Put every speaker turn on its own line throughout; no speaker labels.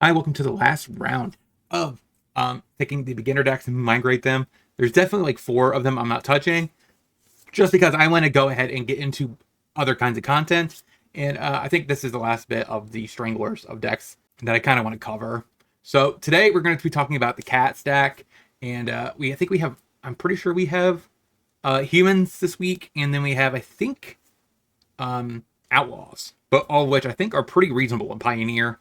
Hi, welcome to the last round of taking the beginner decks and migrate them. There's definitely like 4 of them I'm not touching, just because I want to go ahead and get into other kinds of content. And I think this is the last bit of the stranglers of decks that I kind of want to cover. So today we're going to be talking about the cat stack, and I think we have, I'm pretty sure we have humans this week, and then we have, I think, outlaws, but all of which I think are pretty reasonable in Pioneer.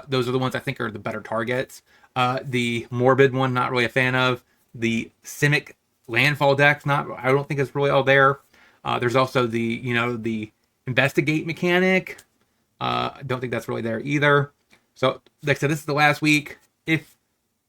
Those are the ones I think are the better targets. The morbid one, not really a fan of. The Simic landfall deck, I don't think it's really all there. There's also the investigate mechanic. I don't think that's really there either. So like I said, this is the last week. If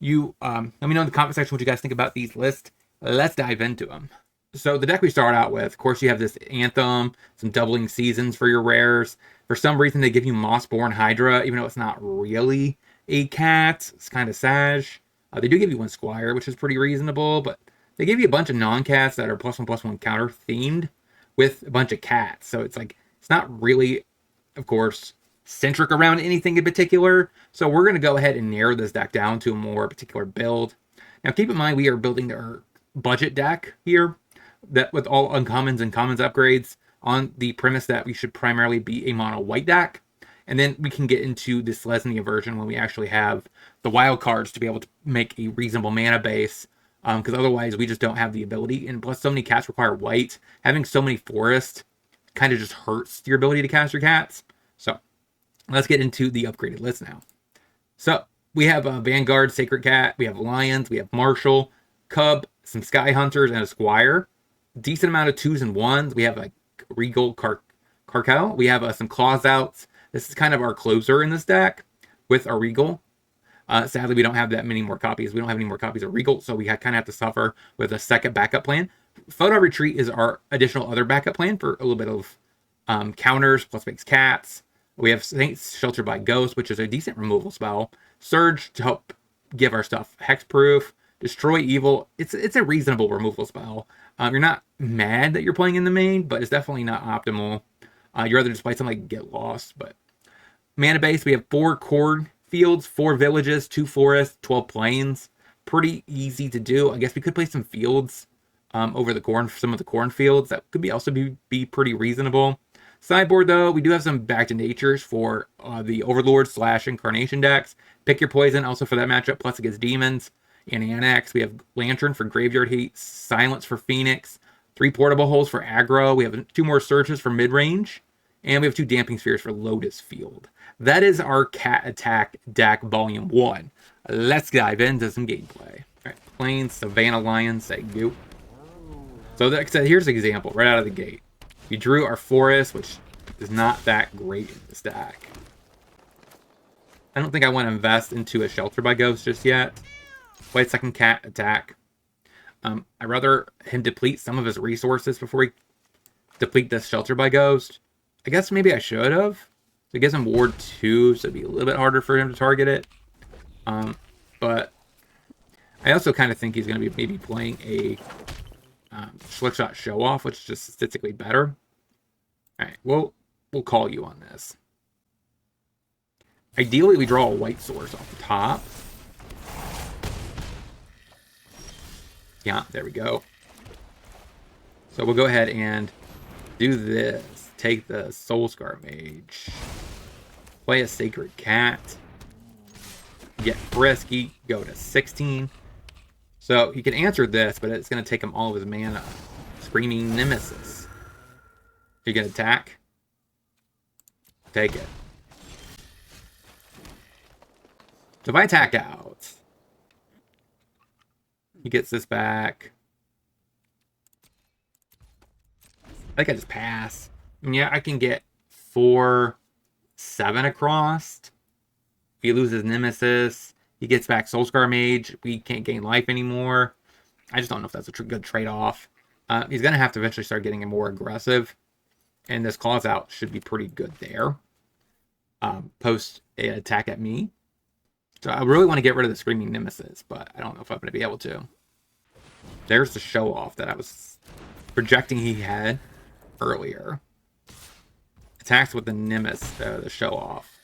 you let me know in the comment section what you guys think about these lists. Let's dive into them. So the deck we start out with, of course, you have this Anthem, some doubling seasons for your rares. For some reason, they give you Mossborn Hydra, even though it's not really a cat. It's kind of Sag. They do give you one Squire, which is pretty reasonable, but they give you a bunch of non-cats that are +1/+1 counter themed with a bunch of cats. So it's like, it's not really, of course, centric around anything in particular. So we're going to go ahead and narrow this deck down to a more particular build. Now, keep in mind, we are building our budget deck here, that with all uncommons and commons upgrades, on the premise that we should primarily be a mono white deck. And then we can get into this Lesnia version when we actually have the wild cards to be able to make a reasonable mana base. Because otherwise we just don't have the ability. And plus so many cats require white. Having so many forests kind of just hurts your ability to cast your cats. So let's get into the upgraded list now. So we have a Vanguard, Sacred Cat. We have Lions. We have Marshall, Cub, some Sky Hunters, and a Squire. Decent amount of 2s and 1s. We have a Regal Carcal. We have some Claws Outs. This is kind of our closer in this deck with our Regal. Sadly, we don't have that many more copies. We don't have any more copies of Regal, so we kind of have to suffer with a second backup plan. Photo Retreat is our additional other backup plan for a little bit of counters, plus makes cats. We have Saints Sheltered by Ghost, which is a decent removal spell. Surge to help give our stuff hexproof. Destroy Evil. It's a reasonable removal spell. You're not mad that you're playing in the main, but it's definitely not optimal. You'd rather just play something like Get Lost. But mana base, we have 4 corn fields, 4 villages, 2 forests, 12 plains. Pretty easy to do. I guess we could play some fields over the corn, some of the cornfields. That could also be pretty reasonable. Sideboard, though, we do have some Back to Natures for the Overlord / Incarnation decks. Pick your poison, also for that matchup, plus against demons. And Annex, we have Lantern for Graveyard Hate, Silence for Phoenix, 3 Portable Holes for aggro. We have 2 more Searches for mid-range, and we have 2 Damping Spheres for Lotus Field. That is our Cat Attack deck Volume 1. Let's dive into some gameplay. All right, Plains, Savannah Lions, say go. So like I said, here's an example right out of the gate. We drew our Forest, which is not that great in this deck. I don't think I want to invest into a Shelter by Ghost just yet. Play second Cat Attack. I'd rather him deplete some of his resources before he deplete this Shelter by Ghost. I guess maybe I should have. So it gives him Ward 2, so it'd be a little bit harder for him to target it. But I also kind of think he's going to be maybe playing a Slickshot Show Off, which is just statistically better. Alright, we'll call you on this. Ideally, we draw a white source off the top. Yeah, there we go. So we'll go ahead and do this. Take the Soulscar Mage. Play a Sacred Cat. Get frisky. Go to 16. So he can answer this, but it's going to take him all of his mana. Screaming Nemesis. You can attack. Take it. So if I attack out, he gets this back. I think I just pass. Yeah, I can get 4-7 across. If he loses Nemesis, he gets back Soulscar Mage. We can't gain life anymore. I just don't know if that's a good trade-off. He's going to have to eventually start getting more aggressive. And this Claws Out should be pretty good there. Post an attack at me. So I really want to get rid of the Screaming Nemesis, but I don't know if I'm going to be able to. There's the Show Off that I was projecting he had earlier. Attacks with the Nemesis, the Show Off.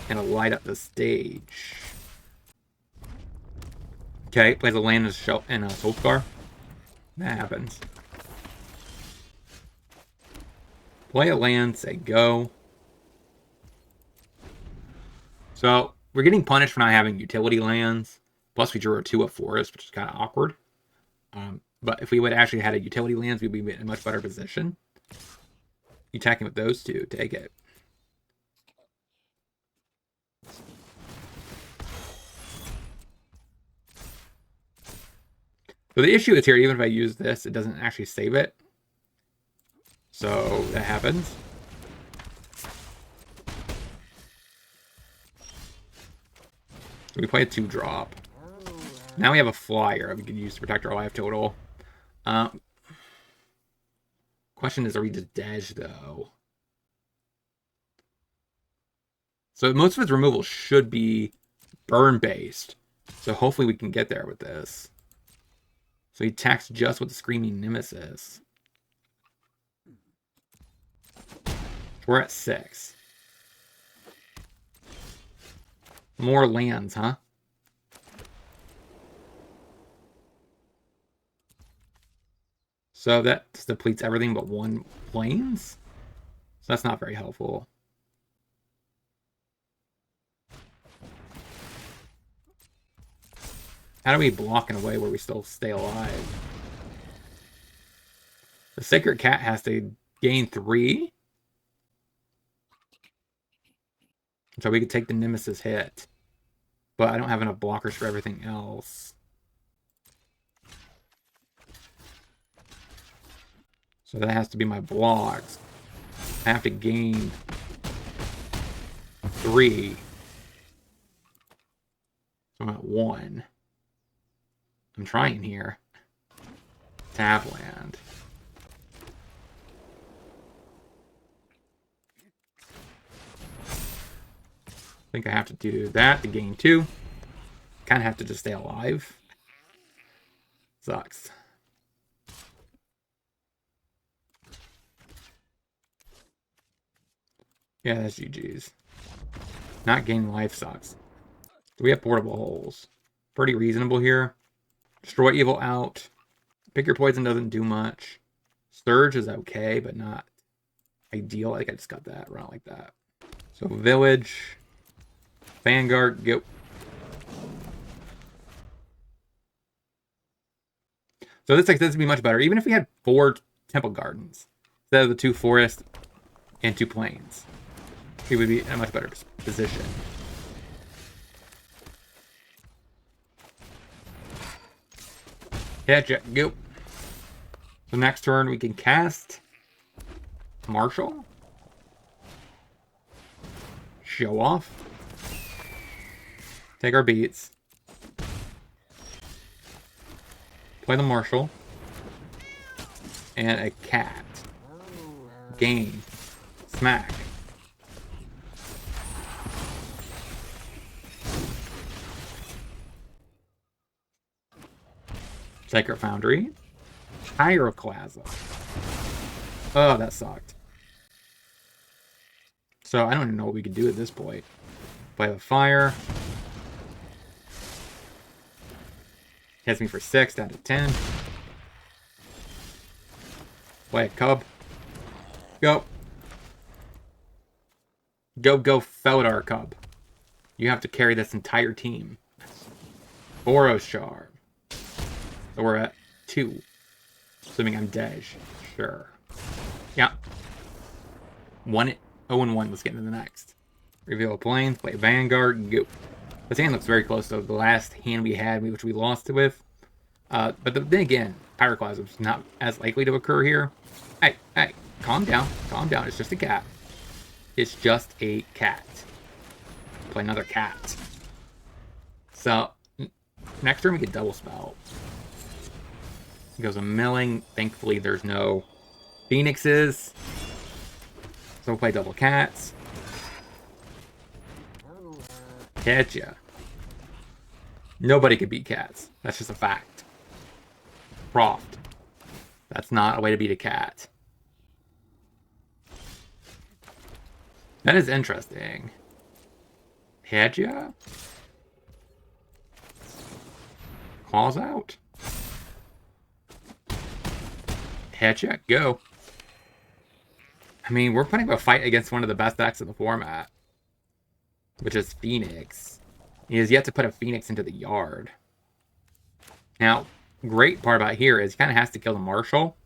and a light up the stage. Okay, plays a land and a soul scar. That happens. Play a land, say go. So we're getting punished for not having utility lands. Plus we drew a 2 of forest, which is kind of awkward. But if we would actually had a utility lands, we'd be in a much better position. Attacking with those two, take it. So the issue is here, even if I use this, it doesn't actually save it. So that happens. So we play a 2-drop. Now we have a flyer we can use to protect our life total. Question is, are we just dead though? So most of its removal should be burn based. So hopefully we can get there with this. So he attacks just with the Screaming Nemesis. We're at 6. More lands, huh? So that depletes everything but 1 plains? So that's not very helpful. How do we block in a way where we still stay alive? The Sacred Cat has to gain 3. So we could take the Nemesis hit. But I don't have enough blockers for everything else. So that has to be my blocks. I have to gain 3. So I'm at 1. I'm trying here. Tap land. I think I have to do that to gain 2. Kind of have to just stay alive. Sucks. Yeah, that's GG's. Not gaining life sucks. So we have portable holes. Pretty reasonable here. Destroy evil out. Pick your poison doesn't do much. Surge is okay, but not ideal. I think I just got that. Run like that. So village. Vanguard, go. So this would be much better. Even if we had 4 temple gardens instead of the 2 forests and 2 plains, we would be in a much better position. Gotcha, go. So next turn we can cast Marshall. Show off. Take our beats. Play the Marshall. And a cat. Gain. Smack. Sacred Foundry. Pyroclasm. Oh, that sucked. So I don't even know what we could do at this point. Play the fire. Hits me for 6 down to 10. Play a cub. Go. Go, Feldar cub. You have to carry this entire team. Boros Charm. So we're at 2. Assuming I'm Dej. Sure. Yeah. 0-1. Let's get into the next. Reveal a plane. Play Vanguard. Go. This hand looks very close to the last hand we had, which we lost it with. But then again, Pyroclasm is not as likely to occur here. Hey, calm down. Calm down. It's just a cat. It's just a cat. Play another cat. So, next turn we get double spell. It goes a milling. Thankfully, there's no phoenixes. So we'll play double cats. Catch ya. Nobody could beat cats. That's just a fact. Proft. That's not a way to beat a cat. That is interesting. Had ya? Calls out. Had ya? Go. I mean, we're putting up a fight against one of the best decks in the format, which is Phoenix. He has yet to put a Phoenix into the yard. Now, great part about here is he kind of has to kill the Marshal.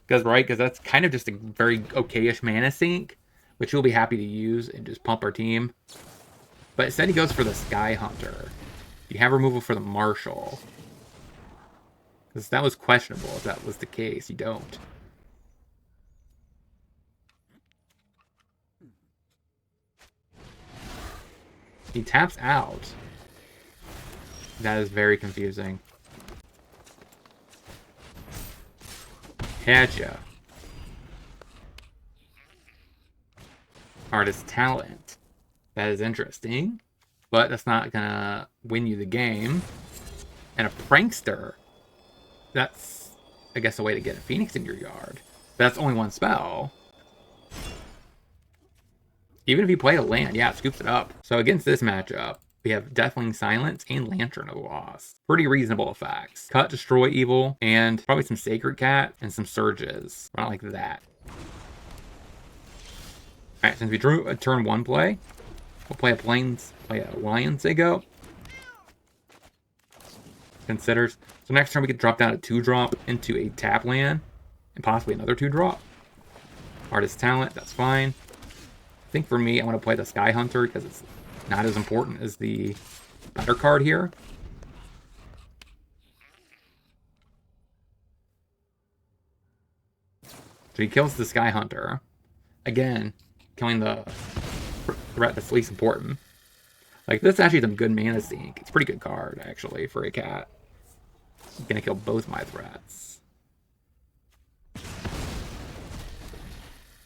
Because that's kind of just a very okay-ish mana sink, which we'll be happy to use and just pump our team. But instead he goes for the Sky Hunter. You have removal for the Marshal. Because that was questionable if that was the case. You don't. He taps out. That is very confusing. Gotcha. Artist talent. That is interesting. But that's not gonna win you the game. And a prankster. That's, I guess, a way to get a Phoenix in your yard. But that's only one spell. Even if you play a land, yeah, it scoops it up. So against this matchup, we have Deathwing Silence and Lantern of the Lost. Pretty reasonable effects. Cut, Destroy Evil, and probably some Sacred Cat and some Surges. Not like that. Alright, since we drew a turn 1 play, we'll play a Lion's Ego. Considers. So next turn we could drop down a 2-drop into a tap land, and possibly another 2-drop. Artist Talent, that's fine. I think for me, I want to play the Sky Hunter because it's not as important as the better card here. So he kills the Sky Hunter. Again, killing the threat that's least important. Like, this is actually some good mana sink. It's a pretty good card, actually, for a cat. I'm gonna kill both my threats.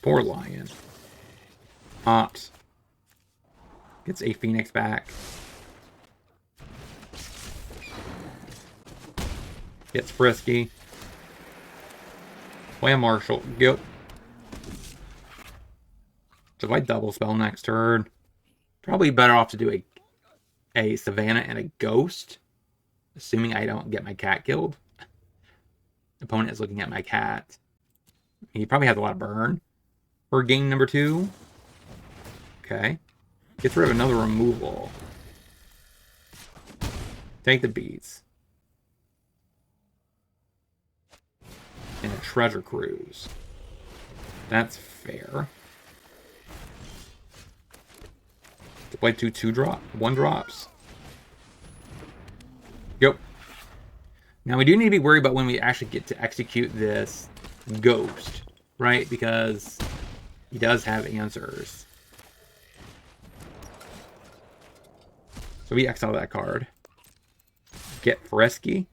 Poor Lion. Opt. Gets a Phoenix back. Gets frisky. Play a Marshal. Go. So if I double spell next turn, probably better off to do a Savannah and a Ghost. Assuming I don't get my cat killed. Opponent is looking at my cat. He probably has a lot of burn for game number 2. Okay. Gets rid of another removal. Take the beats. And a Treasure Cruise. That's fair. To play 1 drops. Yep. Now we do need to be worried about when we actually get to execute this Ghost, right? Because he does have answers. So we exile that card. Get frisky.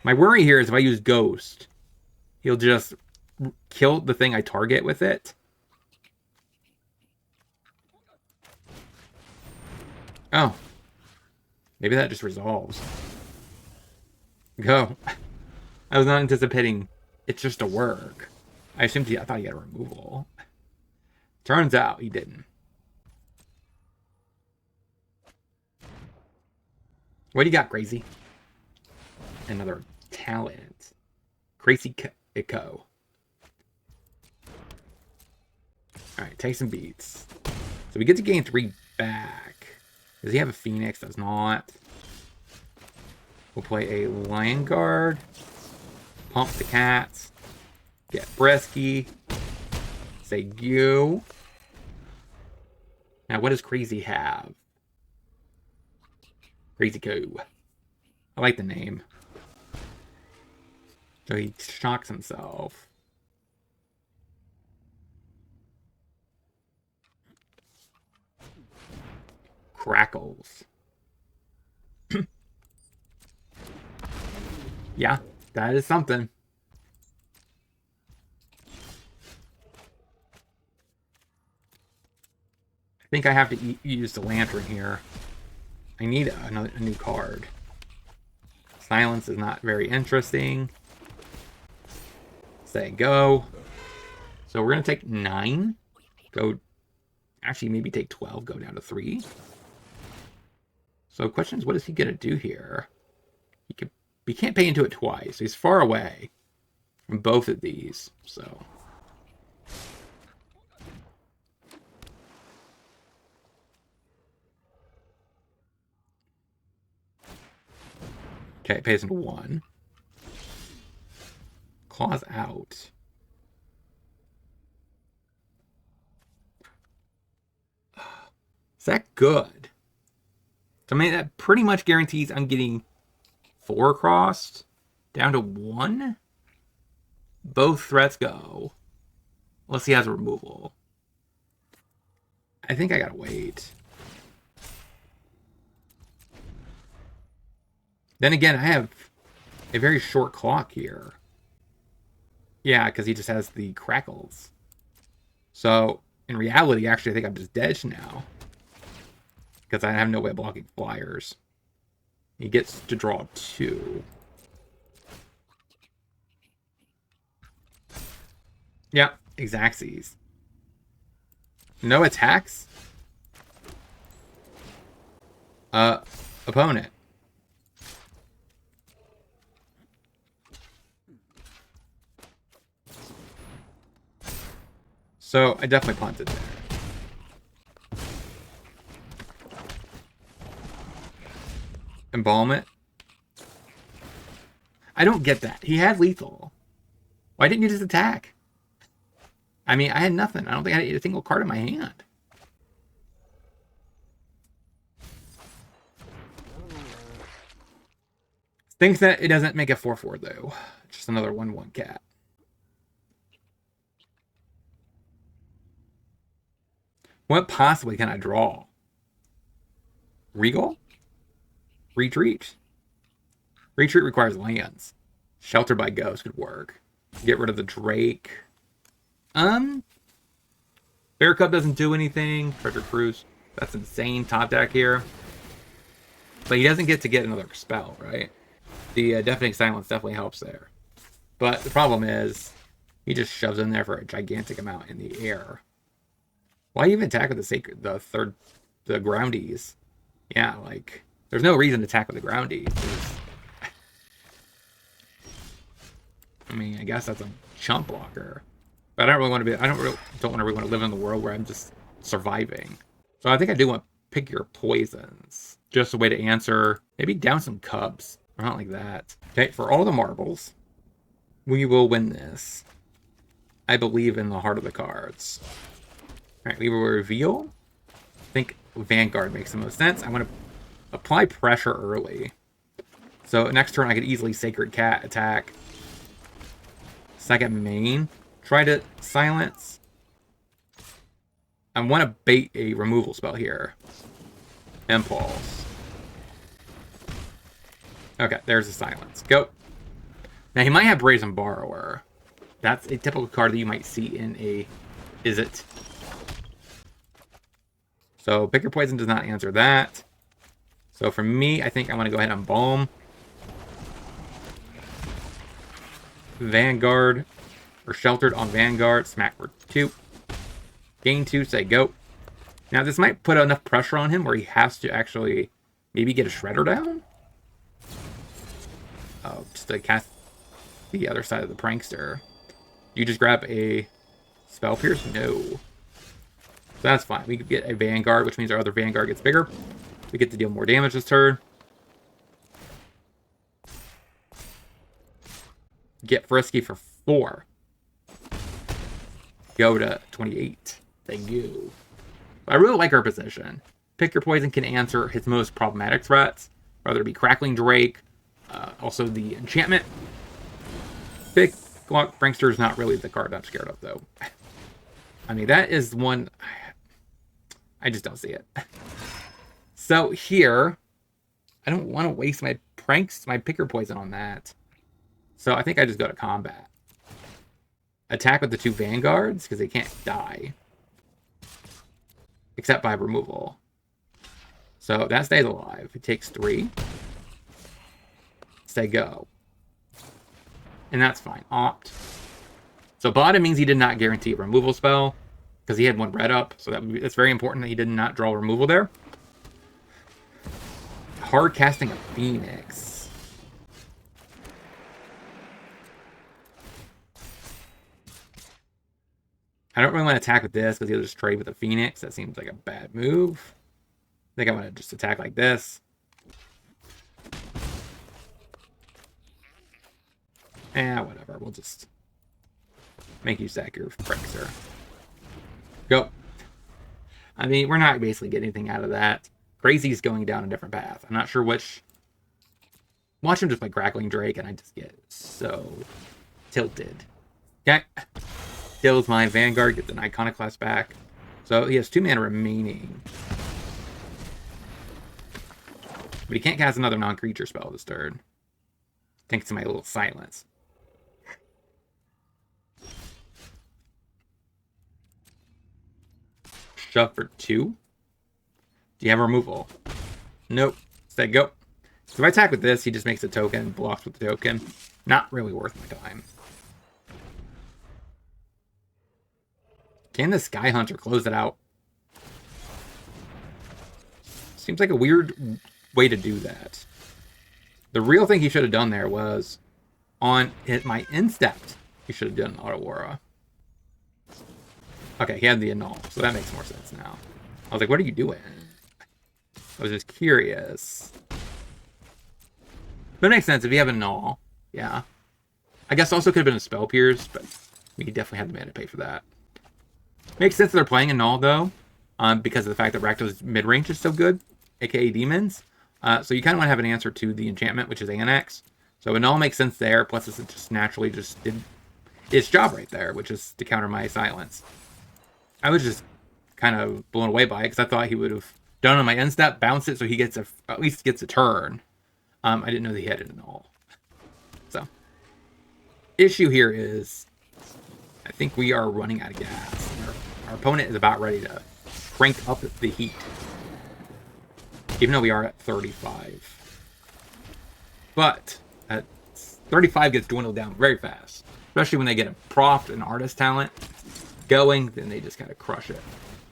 My worry here is if I use Ghost, he'll just kill the thing I target with it. Oh. Maybe that just resolves. Go. I was not anticipating it's just a work. I thought he had a removal. Turns out he didn't. What do you got, Crazy? Another talent. Crazy Echo. Alright, take some beats. So we get to gain 3 back. Does he have a Phoenix? Does not. We'll play a Lion Guard. Pump the cats. Get frisky. Say go. Now, what does Crazy have? Crazy Co. I like the name. So he shocks himself. Crackles. Yeah, that is something. I think I have to use the Lantern here. I need a new card. Silence is not very interesting. Say go. So we're going to take 9. Go Actually, maybe take 12, go down to 3. So the question is, what is he going to do here? He can't pay into it twice. He's far away from both of these, so... Okay, pays into 1. Claws out. Is that good? So, I mean, that pretty much guarantees I'm getting 4 across, down to 1. Both threats go. Unless he has a removal. I think I gotta wait. Then again, I have a very short clock here. Yeah, because he just has the crackles. So, in reality, actually, I think I'm just dead now. Because I have no way of blocking flyers. He gets to draw 2. Yeah, Xaxes. No attacks? Opponent. So, I definitely punted there. Embalm it. I don't get that. He had lethal. Why didn't you just attack? I mean, I had nothing. I don't think I had a single card in my hand. Thinks that it doesn't make a 4/4 though. Just another 1/1 cat. What possibly can I draw? Regal? Retreat. Retreat requires lands. Shelter by Ghost could work. Get rid of the Drake. Bear Cub doesn't do anything. Treasure Cruise. That's insane. Top deck here. But he doesn't get to get another spell, right? The Deafening Silence definitely helps there. But the problem is, he just shoves in there for a gigantic amount in the air. Why even attack with the groundies? Yeah, like, there's no reason to attack with the groundies. I mean, I guess that's a chump blocker. But I don't really want to be, don't really want to live in the world where I'm just surviving. So I think I do want to pick your poisons. Just a way to answer, maybe down some cubs. Or not like that. Okay, for all the marbles, we will win this. I believe in the heart of the cards. Alright, we will reveal. I think Vanguard makes the most sense. I want to apply pressure early. So next turn I could easily Sacred Cat attack. Second main. Try to silence. I want to bait a removal spell here. Impulse. Okay, there's the silence. Go. Now he might have Brazen Borrower. That's a typical card that you might see in a Izzet. So Pick Your Poison does not answer that. So for me, I think I want to go ahead and Embalm. Vanguard. Or Sheltered on Vanguard. Smack for 2. Gain 2, say go. Now this might put enough pressure on him where he has to actually maybe get a Shredder down. Oh, just to cast the other side of the Prankster. You just grab a Spell Pierce? No. So that's fine. We could get a Vanguard, which means our other Vanguard gets bigger. We get to deal more damage this turn. Get Frisky for 4. Go to 28. Thank you. I really like our position. Pick Your Poison can answer his most problematic threats, whether it be Crackling Drake, also the enchantment. Big Glock Prankster is not really the card I'm scared of, though. I mean, that is one... I just don't see it. So here, I don't want to waste my Pick Your Poison on that. So I think I just go to combat. Attack with the 2 Vanguards, because they can't die. Except by removal. So that stays alive. It takes 3. Say go. And that's fine. Opt. So bottom means he did not guarantee a removal spell. because he had 1 red up, so it's very important that he did not draw removal there. Hard casting a Phoenix. I don't really want to attack with this because he'll just trade with a Phoenix. That seems like a bad move. I think I want to just attack like this. Whatever. We'll just make you sack your Praxer. Go. I mean, we're not basically getting anything out of that. Crazy's going down a different path. I'm not sure which. Watch him just play Crackling Drake, and I just get so tilted. Okay. Kills my Vanguard, gets an Iconoclast back. So he has 2 mana remaining. But he can't cast another non-creature spell this turn. Thanks to my little silence. Shove for 2. Do you have removal? Nope. Instead, go. So if I attack with this, he just makes a token and blocks with the token. Not really worth my time. Can the Sky Hunter close it out? Seems like a weird way to do that. The real thing he should have done there was on my instep, he should have done Auto Aura. Okay, he had the annul, so that makes more sense now. I was like, what are you doing? I was just curious. But it makes sense if you have a null. Yeah. I guess also could have been a Spell Pierce, but we definitely had the mana to pay for that. Makes sense that they're playing a null, though, because of the fact that Rakdos' mid-range is so good, aka Demons. So you kind of want to have an answer to the enchantment, which is Annex. So a null makes sense there, plus it just naturally just did its job right there, which is to counter my silence. I was just kind of blown away by it, because I thought he would have done on my end step, bounce it so he gets at least gets a turn. I didn't know that he had it at all. So, issue here is, I think we are running out of gas. Our opponent is about ready to crank up the heat, even though we are at 35. But at 35 gets dwindled down very fast, especially when they get a prof and artist talent going. Then they just kind of crush it.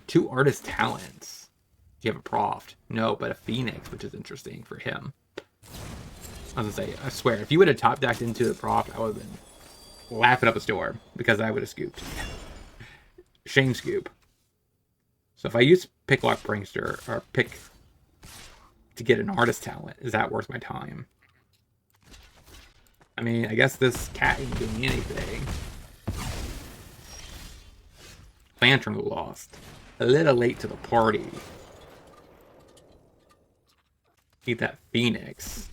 2 artist talents. Do you have a prof? No, but a Phoenix, which is interesting for him. I was gonna say, I swear, if you would have top decked into the prof, I would have been laughing up a storm because I would have scooped. Shame scoop. So if I use Picklock Prankster or pick to get an artist talent, is that worth my time? I mean, I guess this cat ain't doing anything. Lantern lost. A little late to the party. Eat that Phoenix.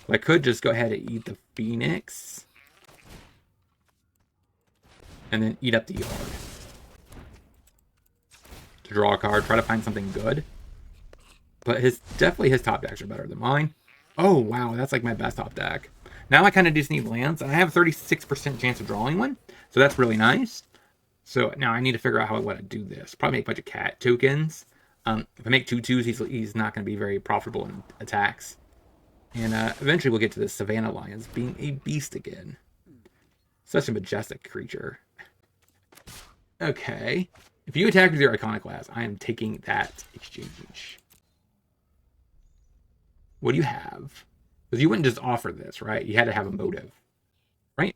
I could just go ahead and eat the Phoenix. And then eat up the yard. To draw a card, try to find something good. But definitely his top decks are better than mine. Oh, wow, that's like my best top deck. Now I kind of just need lands, and I have a 36% chance of drawing one. So that's really nice. So now I need to figure out how I want to do this. Probably make a bunch of cat tokens. If I make 2/2s, he's not going to be very profitable in attacks. And eventually we'll get to the Savannah Lions being a beast again. Such a majestic creature. Okay. If you attack with your Iconoclast, I am taking that exchange. What do you have? Because you wouldn't just offer this, right? You had to have a motive. Right?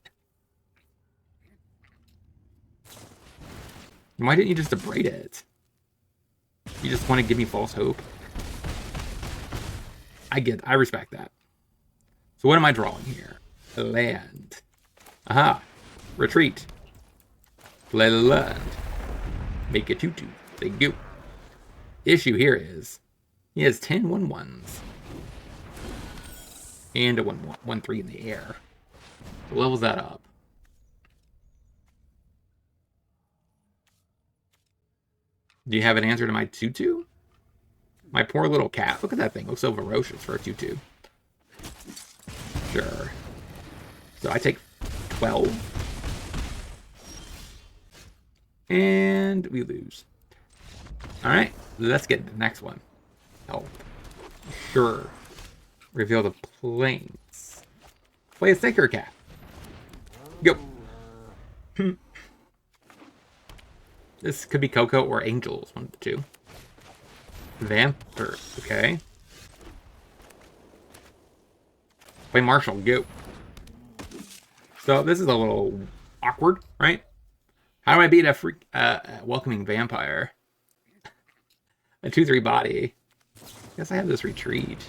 Why didn't you just abrade it? You just want to give me false hope? I respect that. So what am I drawing here? Land. Aha. Retreat. Play the land. Make a 2/2. They go. Issue here is he has 10 1/1s. And a 1/3 in the air. So levels that up. Do you have an answer to my 2/2? My poor little cat. Look at that thing. Looks so ferocious for a 2/2. Sure. So I take 12. And we lose. Alright. Let's get the next one. Oh. Sure. Reveal the plains. Play a Sacred Cat. Go. This could be Coco or Angels, one of the two. Vampire, okay. Play Marshall, go. So this is a little awkward, right? How do I beat a welcoming vampire? A 2/3 body. Guess I have this retreat.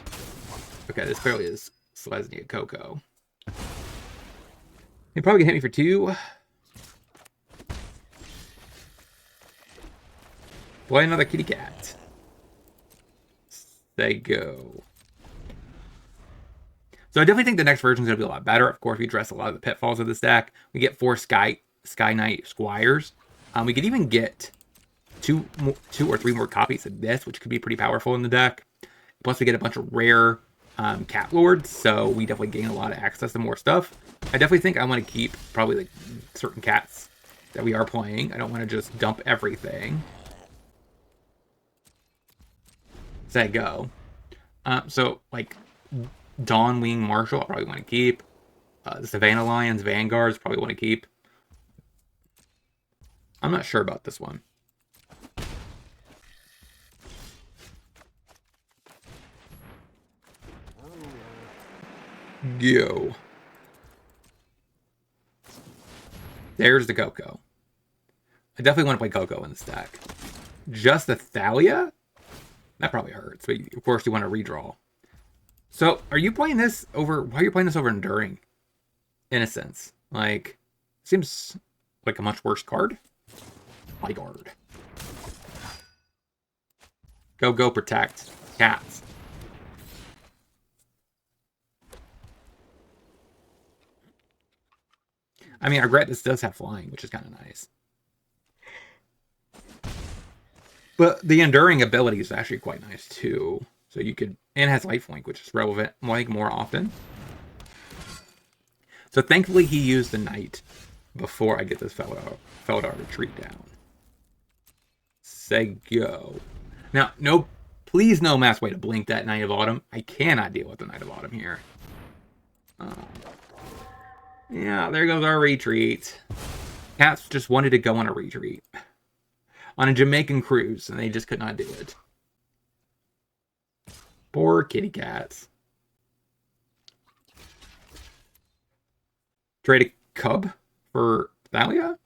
Okay, this clearly is Selesnya Coco. He probably can hit me for 2. Play another kitty cat. They go. So I definitely think the next version is going to be a lot better. Of course, we address a lot of the pitfalls of this deck. We get 4 Sky Knight Squires. We could even get two or three more copies of this, which could be pretty powerful in the deck. Plus, we get a bunch of rare Cat Lords, so we definitely gain a lot of access to more stuff. I definitely think I want to keep probably like certain cats that we are playing. I don't want to just dump everything. Say go. So like Dawnwing Marshall, I probably want to keep. The Savannah Lions Vanguards probably want to keep. I'm not sure about this one. Go. There's the Coco. I definitely want to play Coco in this deck. Just the Thalia? That probably hurts. But of course, you want to redraw. So, are you playing this over... Why are you playing this over Enduring? Innocence. Like, seems like a much worse card. My guard. Go, protect. Cats. I mean, I regret this does have flying, which is kind of nice. But the Enduring ability is actually quite nice, too. So you could... And has lifelink, which is relevant like more often. So thankfully he used the Knight before I get this Feldar retreat down. Say go. Now, no... Please no mass way to blink that Knight of Autumn. I cannot deal with the Knight of Autumn here. Yeah, there goes our retreat. Cats just wanted to go on a retreat. On a Jamaican cruise, and they just could not do it. Poor kitty cats. Trade a cub for Thalia?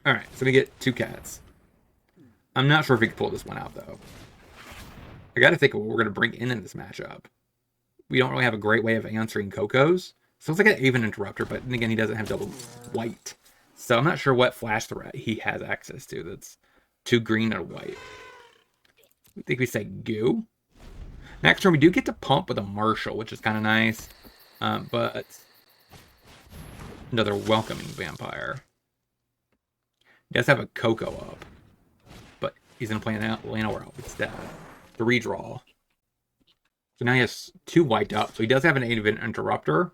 Alright, so we get 2 cats. I'm not sure if we can pull this one out, though. I gotta think of what we're gonna bring in this matchup. We don't really have a great way of answering Coco's. Sounds like an even interrupter, but then again, he doesn't have double white. So I'm not sure what flash threat he has access to that's 2 green or white. I think we say go. Next turn, we do get to pump with a Marshall, which is kind of nice. But another welcoming vampire. He does have a Coco up. But he's going to play an Llanowar instead. To redraw. So now he has 2 wiped up. So he does have an 8-event interrupter.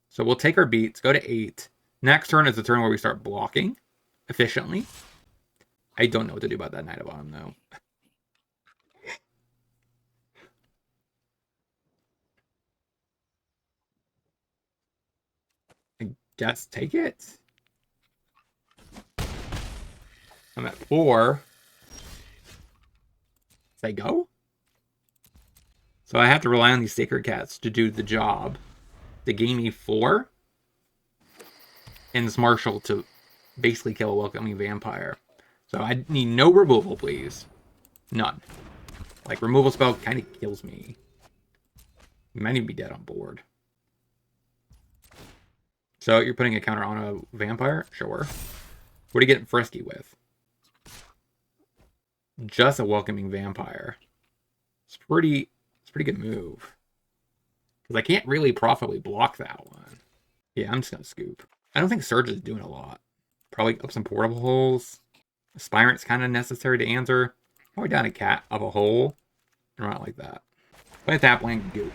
So we'll take our beats, go to 8. Next turn is the turn where we start blocking efficiently. I don't know what to do about that Knight of Autumn, though. I guess take it. I'm at 4. Say go. So I have to rely on these Sacred Cats to do the job. They gain me 4. And this Marshall to basically kill a welcoming vampire. So I need no removal, please. None. Like, removal spell kind of kills me. Might even be dead on board. So you're putting a counter on a vampire? Sure. What are you getting frisky with? Just a welcoming vampire. It's pretty good move. Because I can't really profitably block that one. Yeah, I'm just going to scoop. I don't think Surge is doing a lot. Probably up some portable holes. Aspirant's kind of necessary to answer. Probably down a cat up a hole. And run it like that. Play that blank goop.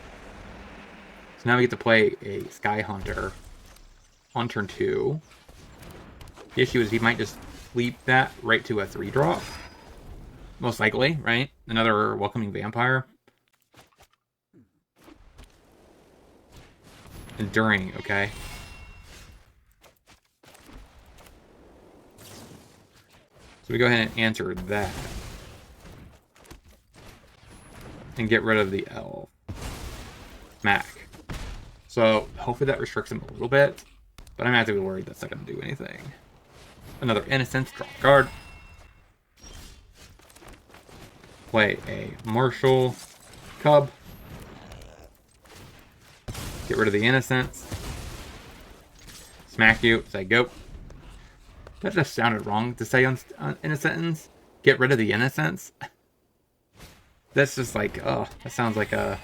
So now we get to play a Sky Hunter on turn 2. The issue is he might just leap that right to a 3-drop. Most likely, right? Another welcoming vampire. Enduring, okay. So we go ahead and answer that. And get rid of the elf. Mac. So hopefully that restricts him a little bit. But I'm actually worried that's not going to do anything. Another Innocence, draw a card. Play a Marshall Cub. Get rid of the Innocence. Smack you, say go. That just sounded wrong to say in a sentence. Get rid of the Innocence. That's just like, oh, that sounds like an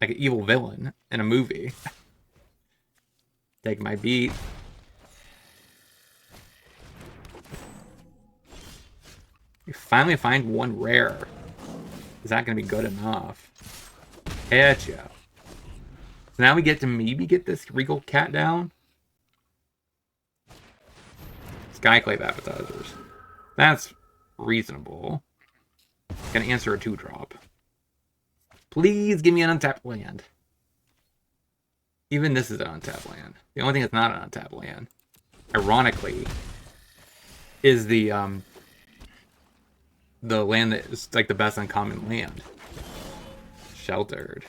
evil villain in a movie. Take my beat. We finally find one rare. Is that going to be good enough? Heck yeah. So now we get to maybe get this Regal Cat down. Skyclave Appetizers. That's reasonable. Gonna answer a 2-drop. Please give me an untapped land. Even this is an untapped land. The only thing that's not an untapped land, ironically, is the land that is like the best uncommon land. Sheltered.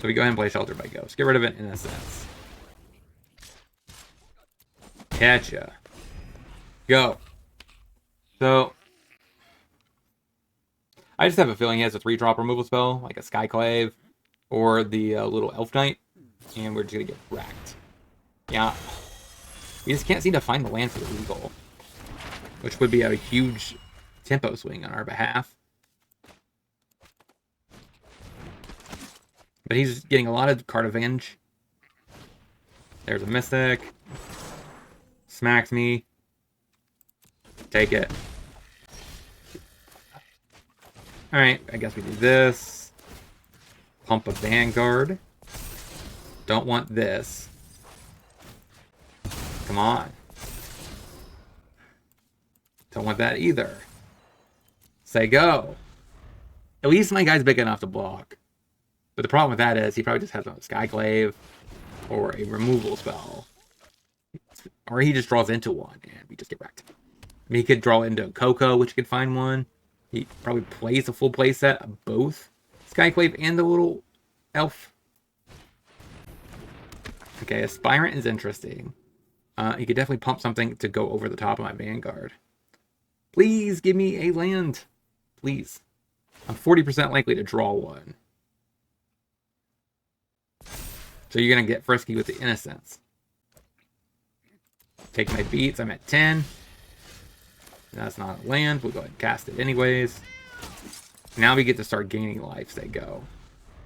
So we go ahead and play Sheltered by Ghost. Get rid of it in a sense. Catcha. Go. So, I just have a feeling he has a 3-drop removal spell, like a Skyclave, or the little Elf Knight, and we're just gonna get wrecked. Yeah. We just can't seem to find the land for the Regal, which would be a huge tempo swing on our behalf. But he's getting a lot of card advantage. There's a Mystic. Smacks me. Take it. Alright, I guess we do this. Pump a Vanguard. Don't want this. Come on. Don't want that either. Say go. At least my guy's big enough to block. But the problem with that is he probably just has a Skyclave or a removal spell. Or he just draws into one and we just get wrecked. I mean, he could draw into Coco, which could find one. He probably plays a full play set of both Skyclave and the little elf. Okay, Aspirant is interesting. He could definitely pump something to go over the top of my Vanguard. Please give me a land. Please. I'm 40% likely to draw one. So you're going to get frisky with the Innocence. Take my beats. I'm at 10. That's not a land. We'll go ahead and cast it anyways. Now we get to start gaining lives. They go.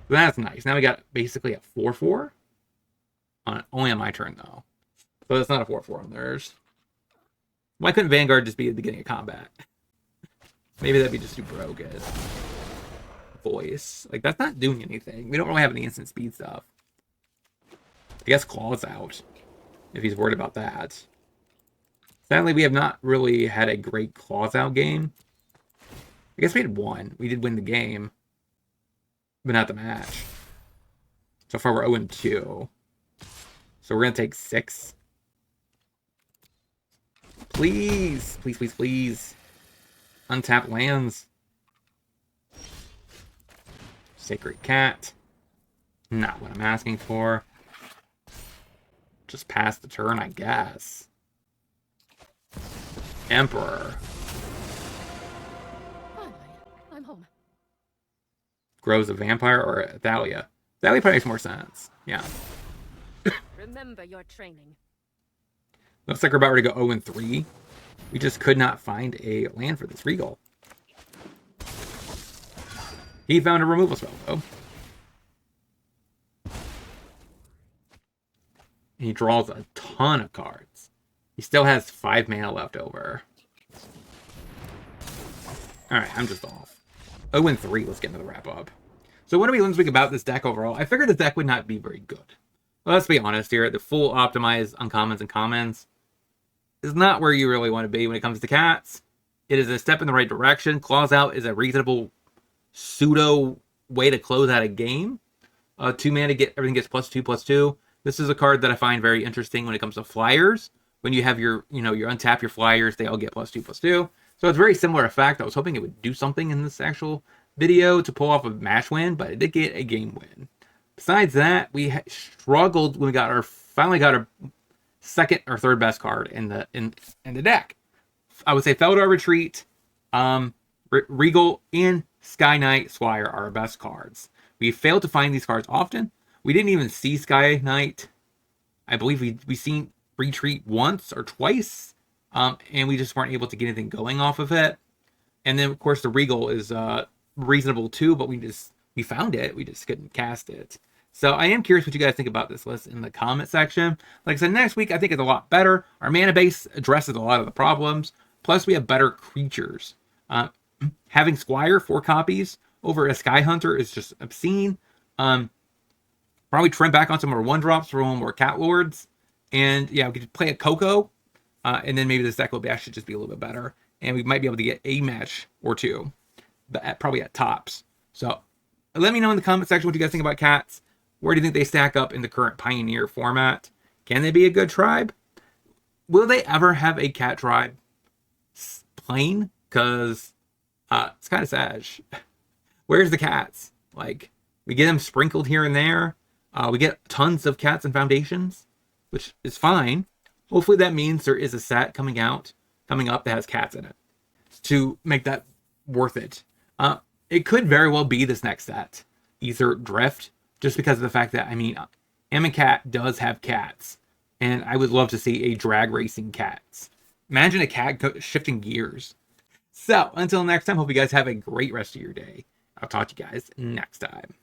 So that's nice. Now we got basically a 4-4. Only on my turn, though. So that's not a 4-4 on theirs. Why couldn't Vanguard just be at the beginning of combat? Maybe that'd be just too broken. Voice. Like, that's not doing anything. We don't really have any instant speed stuff. I guess Claw's out. If he's worried about that. Sadly, we have not really had a great Claws out game. I guess we had one. We did win the game. But not the match. So far, we're 0-2. So we're going to take 6. Please. Please, please, please. Untap lands. Sacred Cat. Not what I'm asking for. Just pass the turn, I guess. Emperor.
Finally, I'm home.
Grows a Vampire or a Thalia? Thalia probably makes more sense. Yeah.
Remember your training.
Looks like we're about ready to go 0-3. We just could not find a land for this Regal. He found a removal spell, though. He draws a ton of cards. He still has 5 mana left over. Alright, I'm just off. 0-3, let's get into the wrap-up. So what do we learn this week about this deck overall? I figured the deck would not be very good. Well, let's be honest here. The full optimized uncommons and commons is not where you really want to be when it comes to cats. It is a step in the right direction. Claws Out is a reasonable pseudo way to close out a game. 2 mana, everything gets +2/+2. This is a card that I find very interesting when it comes to flyers, when you have your, you untap your flyers, they all get +2/+2. So it's a very similar effect. I was hoping it would do something in this actual video to pull off a match win, but it did get a game win. Besides that, we struggled when we finally got our second or third best card in the deck. I would say Feldar Retreat, Regal, and Sky Knight Squire are our best cards. We failed to find these cards often. We didn't even see Sky Knight. I believe we seen Retreat once or twice, and we just weren't able to get anything going off of it. And then, of course, the Regal is reasonable too, but we found it. We just couldn't cast it. So I am curious what you guys think about this list in the comment section. Like I said, next week I think it's a lot better. Our mana base addresses a lot of the problems. Plus, we have better creatures. Having Squire 4 copies over a Sky Hunter is just obscene. Probably trim back on some more 1-drops for more Cat Lords. And yeah, we could play a Coco. And then maybe this deck will actually just be a little bit better. And we might be able to get a match or two. But probably at tops. So let me know in the comment section what you guys think about cats. Where do you think they stack up in the current Pioneer format? Can they be a good tribe? Will they ever have a cat tribe playing? Because it's kind of sad. Where's the cats? Like, we get them sprinkled here and there. We get tons of cats and foundations, which is fine. Hopefully that means there is a set coming up that has cats in it to make that worth it. It could very well be this next set, either Drift, just because of the fact that, Amonkhet does have cats, and I would love to see a drag racing cats. Imagine a cat shifting gears. So, until next time, hope you guys have a great rest of your day. I'll talk to you guys next time.